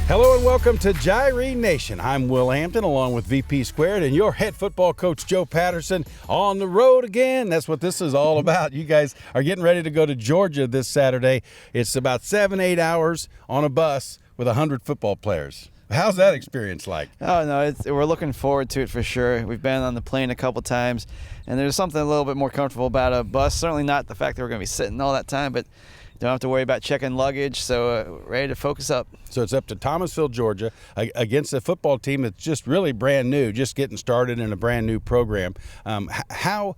Hello and welcome to Gyrene Nation. I'm Will Hampton along with VP Squared and your head football coach Joe Patterson on the road again. That's what this is all about. You guys are getting ready to go to Georgia this Saturday. It's about 7-8 hours on a bus with 100 football players. How's that experience like? Oh, no, we're looking forward to it for sure. We've been on the plane a couple times, and there's something a little bit more comfortable about a bus. Certainly not the fact that we're going to be sitting all that time, but don't have to worry about checking luggage, so ready to focus up. So it's up to Thomasville, Georgia, against a football team that's just really brand new, just getting started in a brand new program. How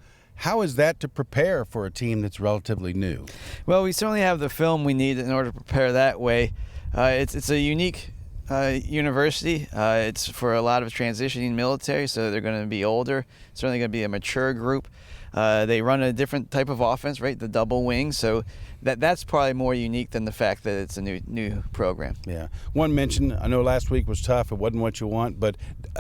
is that to prepare for a team that's relatively new? Well, we certainly have the film we need in order to prepare that way. It's a unique university. It's for a lot of transitioning military, so they're going to be older. Certainly going to be a mature group. They run a different type of offense, right? The double wing. So that's probably more unique than the fact that it's a new program. Yeah. One mention, I know last week was tough. It wasn't what you want, but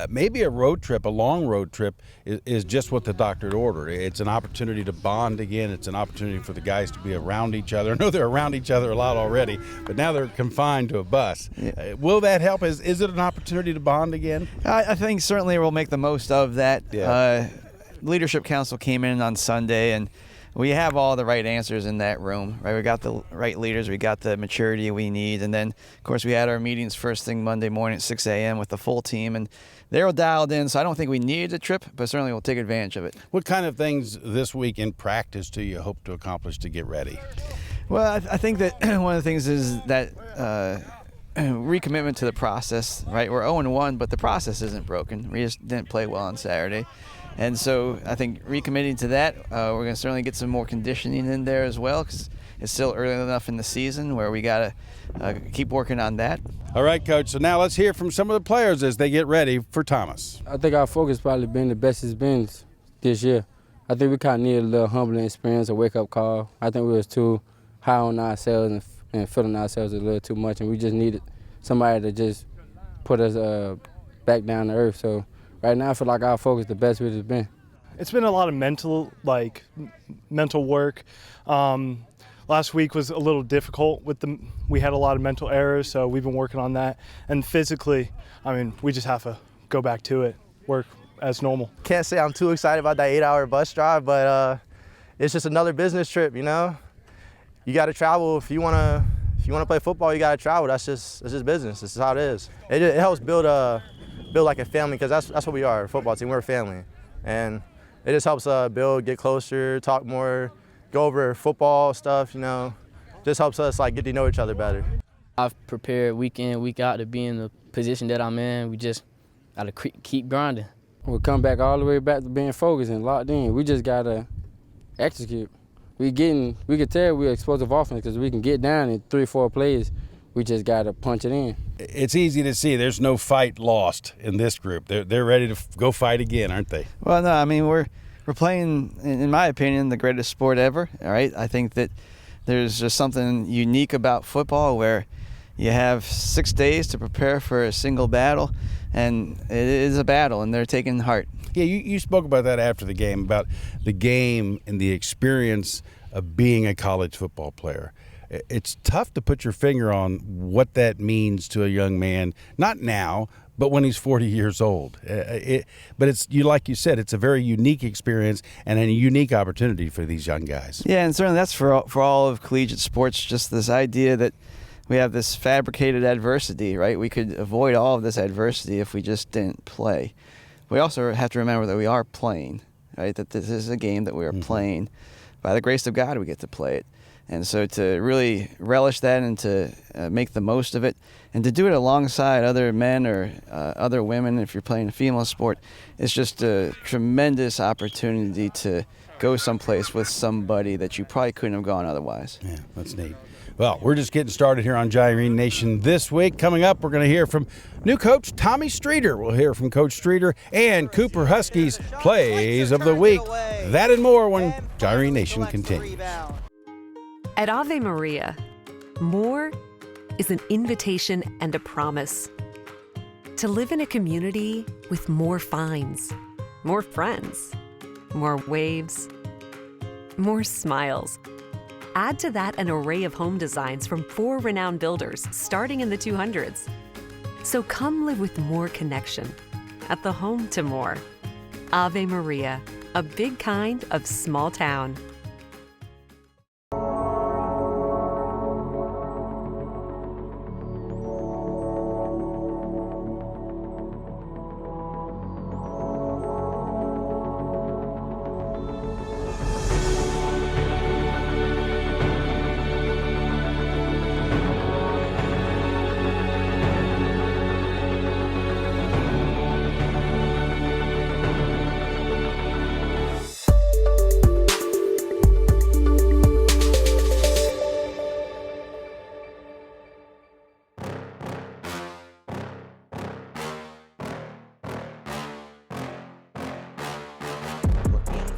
maybe a road trip, a long road trip, is just what the doctor had ordered. It's an opportunity to bond again. It's an opportunity for the guys to be around each other. I know they're around each other a lot already, but now they're confined to a bus. Yeah. Will that help? Is it an opportunity to bond again? I think certainly we'll make the most of that. Yeah. Leadership Council came in on Sunday, and we have all the right answers in that room, right? We got the right leaders, we got the maturity we need, and then, of course, we had our meetings first thing Monday morning at 6 a.m. with the full team, and they were dialed in, so I don't think we needed a trip, but certainly we'll take advantage of it. What kind of things this week in practice do you hope to accomplish to get ready? Well, I think that one of the things is that recommitment to the process, right? We're 0-1, but the process isn't broken. We just didn't play well on Saturday. And so I think recommitting to that, we're going to certainly get some more conditioning in there as well, because it's still early enough in the season where we got to keep working on that. All right, Coach. So now let's hear from some of the players as they get ready for Thomas. I think our focus probably been the best it's been this year. I think we kind of needed a little humbling experience, a wake-up call. I think we was too high on ourselves and feeling ourselves a little too much, and we just needed somebody to just put us back down to earth. So right now, I feel like our focus the best it's been. It's been a lot of mental work. Last week was a little difficult we had a lot of mental errors, so we've been working on that. And physically, we just have to go back to it, work as normal. Can't say I'm too excited about that 8-hour bus drive, but it's just another business trip, you know? You got to travel if you want to play football. You got to travel. That's just business. This is how it is. It helps build like a family, because that's what we are, a football team. We're a family, and it just helps build, get closer, talk more, go over football stuff. You know, just helps us get to know each other better. I've prepared week in, week out to be in the position that I'm in. We just got to keep grinding. We'll come back all the way back to being focused and locked in. We just got to execute. We can tell we're explosive offense because we can get down in 3-4 plays. We just got to punch it in. It's easy to see there's no fight lost in this group. They're ready to go fight again, aren't they? Well, no, we're playing, in my opinion, the greatest sport ever. All right, I think that there's just something unique about football where you have 6 days to prepare for a single battle, and it is a battle, and they're taking heart. Yeah, you spoke about that after the game, about the game and the experience of being a college football player. It's tough to put your finger on what that means to a young man, not now, but when he's 40 years old. But it's like you said, it's a very unique experience and a unique opportunity for these young guys. Yeah, and certainly that's for all of collegiate sports, just this idea that we have this fabricated adversity, right? We could avoid all of this adversity if we just didn't play. We also have to remember that we are playing, right? That this is a game that we are playing. By the grace of God, we get to play it. And so to really relish that and to make the most of it and to do it alongside other men or other women, if you're playing a female sport, it's just a tremendous opportunity to go someplace with somebody that you probably couldn't have gone otherwise. Yeah, that's neat. Well, we're just getting started here on Gyrene Nation this week. Coming up, we're going to hear from new coach Tommy Streeter. We'll hear from Coach Streeter and Cooper Huskies Plays of the Week. That and more when Gyrene Nation continues. At Ave Maria, more is an invitation and a promise to live in a community with more finds, more friends, more waves, more smiles. Add to that an array of home designs from 4 renowned builders starting in the 200s. So come live with more connection at the home to more. Ave Maria, a big kind of small town.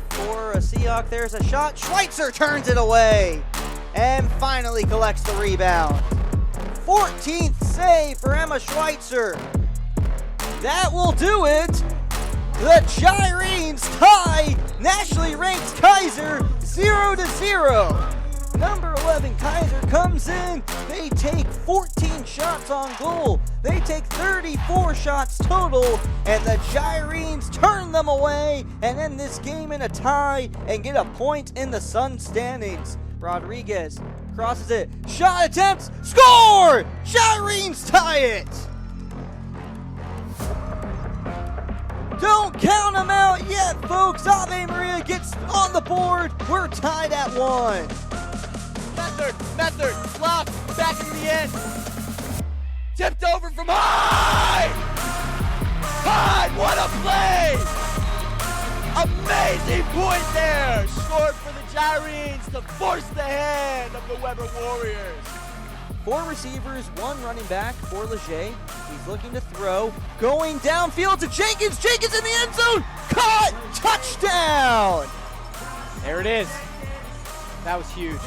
For a Seahawk, there's a shot. Schweitzer turns it away and finally collects the rebound. 14th save for Emma Schweitzer. That will do it. The Gyrenes tie nationally ranked Kaiser 0-0. Number 11 Kaiser comes in. They take 14 shots on goal. They take 34 shots total, and the Gyrenes turn them away and end this game in a tie and get a point in the Sun standings. Rodriguez crosses it. Shot attempts. Score! Gyrenes tie it! Don't count them out yet, folks. Ave Maria gets on the board. We're tied at 1. Method, block, back into the end. Tipped over from Hyde! Hyde, what a play! Amazing point there! Scored for the Gyrenes to force the hand of the Weber Warriors. 4 receivers, 1 running back for Leger. He's looking to throw. Going downfield to Jenkins. Jenkins in the end zone. Caught! Touchdown! There it is. That was huge.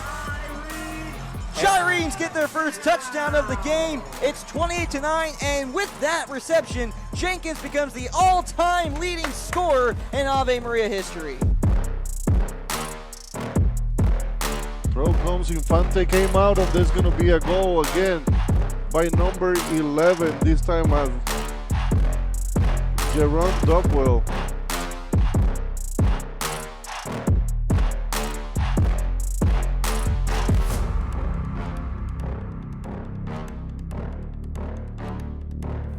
Gyrenes get their first touchdown of the game. It's 28-9, and with that reception, Jenkins becomes the all-time leading scorer in Ave Maria history. Throw comes, Infante came out, and there's going to be a goal again by number 11, this time as Jerome Dupwell.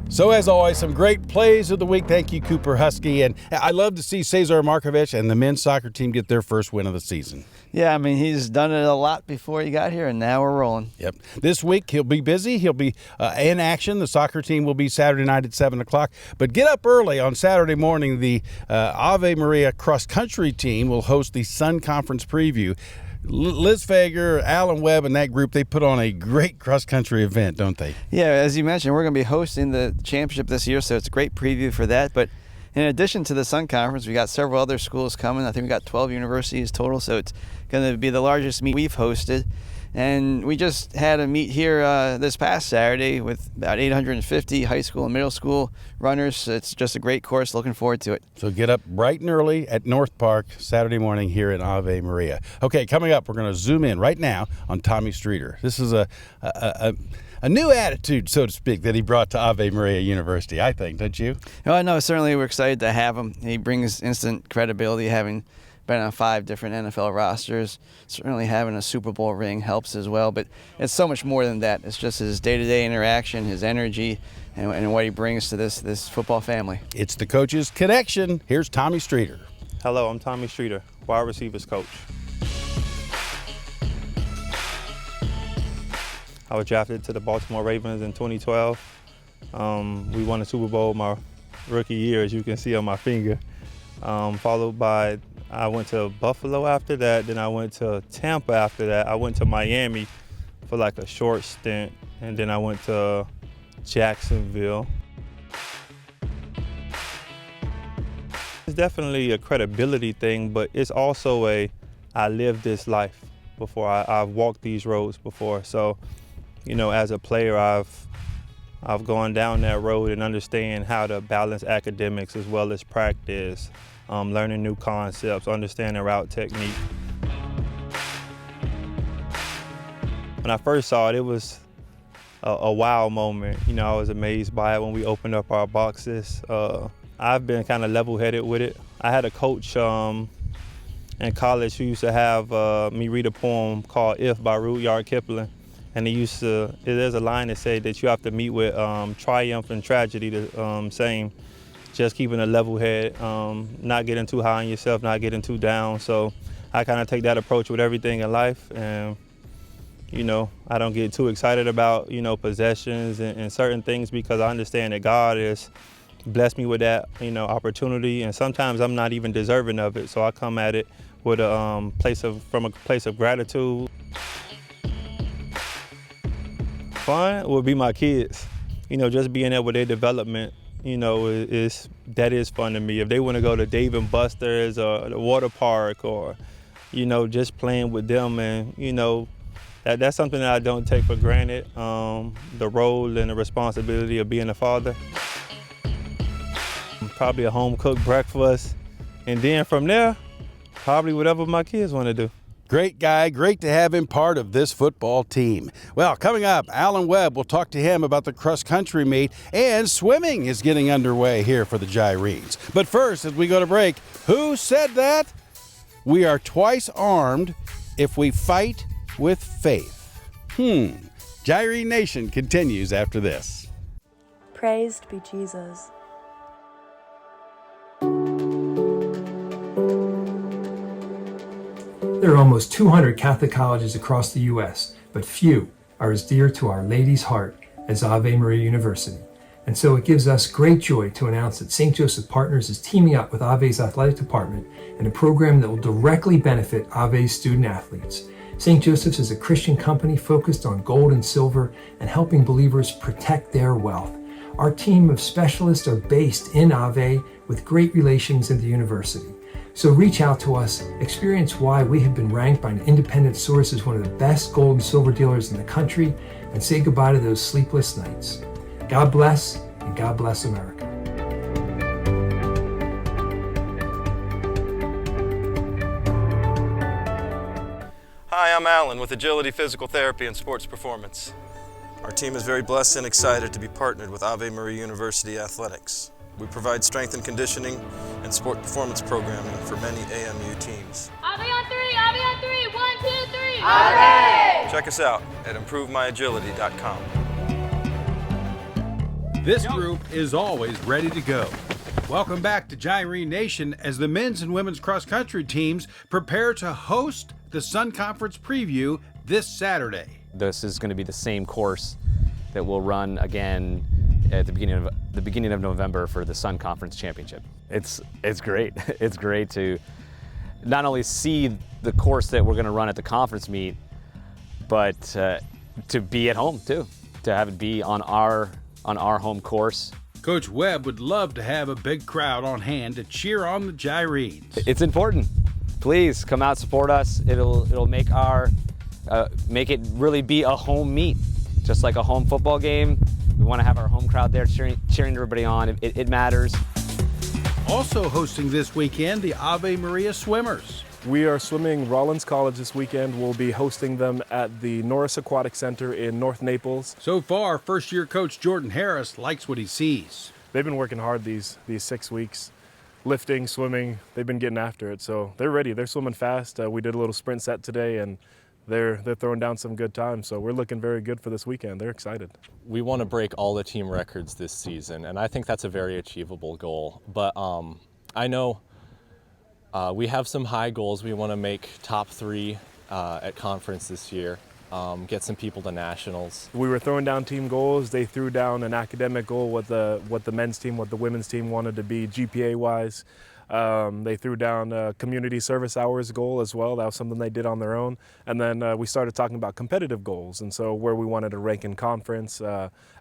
So as always, some great plays of the week. Thank you, Cooper Husky. And I love to see Cesar Markovich and the men's soccer team get their first win of the season. Yeah, I mean, he's done it a lot before he got here, and now we're rolling. Yep. This week, he'll be busy. He'll be in action. The soccer team will be Saturday night at 7 o'clock. But get up early on Saturday morning. The Ave Maria cross-country team will host the Sun Conference preview. Liz Fager, Alan Webb, and that group, they put on a great cross-country event, don't they? Yeah, as you mentioned, we're going to be hosting the championship this year, so it's a great preview for that. But in addition to the Sun Conference, we got several other schools coming. I think we got 12 universities total, so it's going to be the largest meet we've hosted. And we just had a meet here this past Saturday with about 850 high school and middle school runners. It's just a great course. Looking forward to it. So get up bright and early at North Park Saturday morning here in Ave Maria. Okay, coming up, we're going to zoom in right now on Tommy Streeter. This is a new attitude, so to speak, that he brought to Ave Maria University, I think, don't you? Oh, no, certainly we're excited to have him. He brings instant credibility, having been on 5 different NFL rosters. Certainly having a Super Bowl ring helps as well, but it's so much more than that. It's just his day-to-day interaction, his energy, and what he brings to this football family. It's the coach's connection. Here's Tommy Streeter. Hello, I'm Tommy Streeter, wide receivers coach. I was drafted to the Baltimore Ravens in 2012. We won the Super Bowl my rookie year, as you can see on my finger. Followed by, I went to Buffalo after that, then I went to Tampa after that. I went to Miami for like a short stint, and then I went to Jacksonville. It's definitely a credibility thing, but it's also I lived this life before. I've walked these roads before. So, you know, as a player, I've gone down that road and understand how to balance academics as well as practice, learning new concepts, understanding route technique. When I first saw it, a wow moment. You know, I was amazed by it when we opened up our boxes. I've been kind of level-headed with it. I had a coach in college who used to have me read a poem called If by Rudyard Kipling. And there's a line that said that you have to meet with triumph and tragedy the same. Just keeping a level head, not getting too high on yourself, not getting too down. So I kind of take that approach with everything in life. And, you know, I don't get too excited about, you know, possessions and certain things, because I understand that God has blessed me with that, you know, opportunity. And sometimes I'm not even deserving of it. So I come at it with a from a place of gratitude. Fun would be my kids. You know, just being there with their development, you know, that is fun to me. If they want to go to Dave & Buster's or the water park, or, you know, just playing with them, and, you know, that's something that I don't take for granted, the role and the responsibility of being a father. Probably a home-cooked breakfast, and then from there, probably whatever my kids want to do. Great guy. Great to have him part of this football team. Well, coming up, Alan Webb will talk to him about the cross-country meet, and swimming is getting underway here for the Gyrenes. But first, as we go to break, who said that? We are twice armed if we fight with faith. Gyrene Nation continues after this. Praised be Jesus. There are almost 200 Catholic colleges across the U.S., but few are as dear to Our Lady's heart as Ave Maria University. And so it gives us great joy to announce that St. Joseph Partners is teaming up with Ave's athletic department in a program that will directly benefit Ave's student athletes. St. Joseph's is a Christian company focused on gold and silver and helping believers protect their wealth. Our team of specialists are based in Ave with great relations in the university. So reach out to us, experience why we have been ranked by an independent source as one of the best gold and silver dealers in the country, and say goodbye to those sleepless nights. God bless, and God bless America. Hi, I'm Alan with Agility Physical Therapy and Sports Performance. Our team is very blessed and excited to be partnered with Ave Maria University Athletics. We provide strength and conditioning and sport performance programming for many AMU teams. Ave on three, Ave on three, 1, 2, 3. Ave! Check us out at improvemyagility.com. This group is always ready to go. Welcome back to Gyrene Nation as the men's and women's cross-country teams prepare to host the Sun Conference Preview this Saturday. This is going to be the same course that we'll run again at the beginning of November for the Sun Conference Championship. It's great. It's great to not only see the course that we're going to run at the conference meet, but to be at home too, to have it be on our home course. Coach Webb would love to have a big crowd on hand to cheer on the Gyrenes. It's important. Please come out, support us. It'll make make it really be a home meet, just like a home football game. We want to have our home crowd there cheering everybody on. It matters. Also hosting this weekend, the Ave Maria Swimmers. We are swimming Rollins College this weekend. We'll be hosting them at the Norris Aquatic Center in North Naples. So far, first-year coach Jordan Harris likes what he sees. They've been working hard these 6 weeks, lifting, swimming. They've been getting after it, so they're ready. They're swimming fast. We did a little sprint set today, and they're throwing down some good times, so we're looking very good for this weekend. They're excited. We want to break all the team records this season, and I think that's a very achievable goal. But I know we have some high goals. We want to make top 3 at conference this year, get some people to nationals. We were throwing down team goals. They threw down an academic goal, what the men's team, what the women's team wanted to be GPA-wise. They threw down a community service hours goal as well. That was something they did on their own. And then we started talking about competitive goals, and so where we wanted to rank in conference,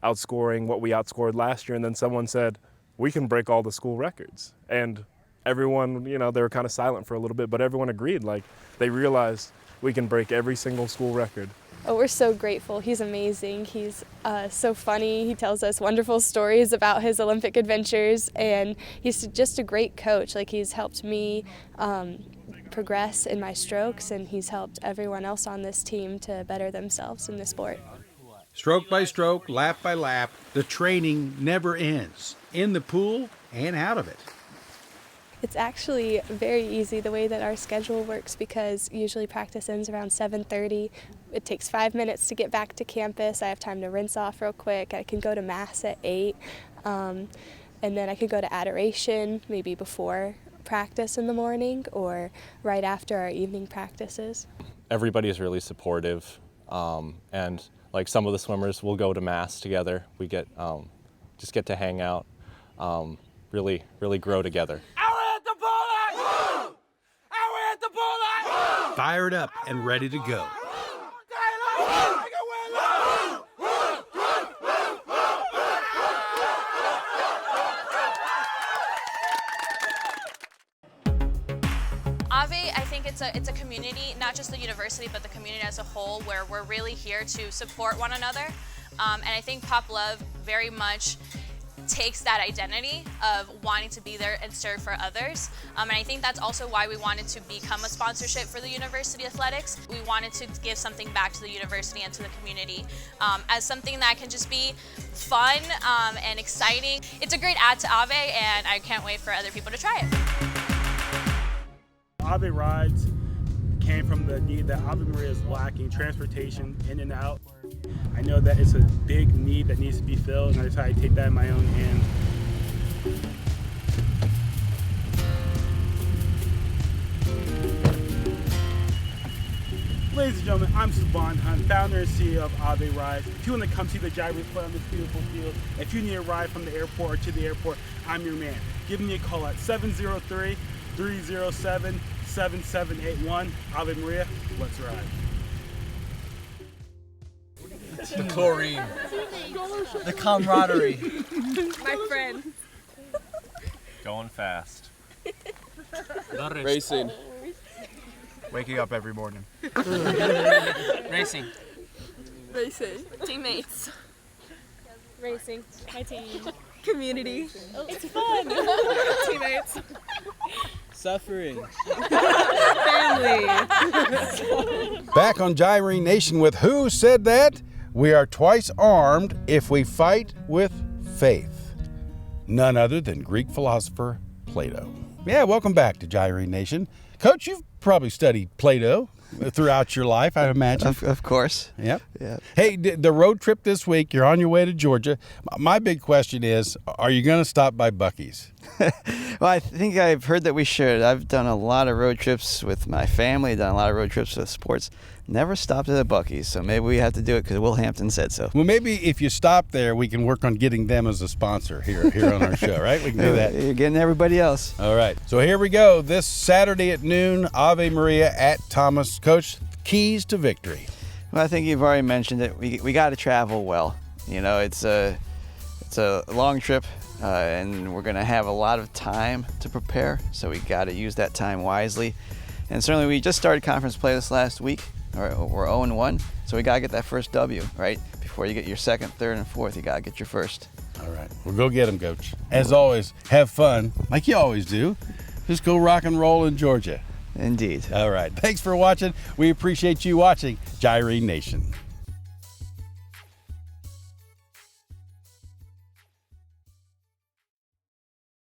outscoring what we outscored last year. And then someone said, we can break all the school records. And everyone, they were kind of silent for a little bit, but everyone agreed. Like, they realized we can break every single school record. Oh, we're so grateful. He's amazing. He's so funny. He tells us wonderful stories about his Olympic adventures, and he's just a great coach. Like, he's helped me progress in my strokes, and he's helped everyone else on this team to better themselves in the sport. Stroke by stroke, lap by lap, the training never ends, in the pool and out of it. It's actually very easy the way that our schedule works because usually practice ends around 7:30. It takes 5 minutes to get back to campus. I have time to rinse off real quick. I can go to Mass at 8, and then I could go to adoration maybe before practice in the morning or right after our evening practices. Everybody is really supportive, and like some of the swimmers will go to Mass together. We get just get to hang out, really grow together. Fired up and ready to go. Ave, I think it's a community, not just the university, but the community as a whole, where we're really here to support one another. And I think Pop Love very much takes that identity of wanting to be there and serve for others. And I think that's also why we wanted to become a sponsorship for the university athletics. We wanted to give something back to the university and to the community as something that can just be fun and exciting. It's a great add to Ave, and I can't wait for other people to try it. Ave rides came from the need that Ave Maria is lacking, transportation in and out. I know that it's a big need that needs to be filled, and I decided to take that in my own hands. Ladies and gentlemen, I'm Saban Hunt, founder and CEO of Ave Rides. If you want to come see the Gyrenes play on this beautiful field, if you need a ride from the airport or to the airport, I'm your man. Give me a call at 703-307-7781. Ave Maria, let's ride. The chlorine. The camaraderie. My friend. Going fast. Racing. Waking up every morning. Racing. Racing. Teammates. Racing. My team. Community. It's fun. Teammates. Suffering. Family. Back on Gyrene Nation with Who Said That? We are twice armed if we fight with faith. None other than Greek philosopher Plato. Yeah, welcome back to Gyrene Nation. Coach, you've probably studied Plato throughout your life, I imagine. Of course. Yep. Yeah. Hey, the road trip this week, you're on your way to Georgia. My big question is, are you going to stop by Buc-ee's? Well, I think I've heard that we should. I've done a lot of road trips with my family, done a lot of road trips with sports. Never stopped at a Buc-ee's, so maybe we have to do it because Will Hampton said so. Well, maybe if you stop there, we can work on getting them as a sponsor here on our show, right? We can do that. You're getting everybody else. All right. So here we go. This Saturday at noon, Ave Maria at Thomas. Coach, keys to victory. Well, I think you've already mentioned it. We got to travel well. You know, it's a long trip, and we're going to have a lot of time to prepare, so we got to use that time wisely. And certainly we just started conference play this last week. We're 0-1, so we got to get that first W, right? Before you get your second, third, and fourth, you got to get your first. All right. Well, go get them, Coach. As always, have fun, like you always do. Just go rock and roll in Georgia. Indeed. All right. Thanks for watching. We appreciate you watching Gyrene Nation.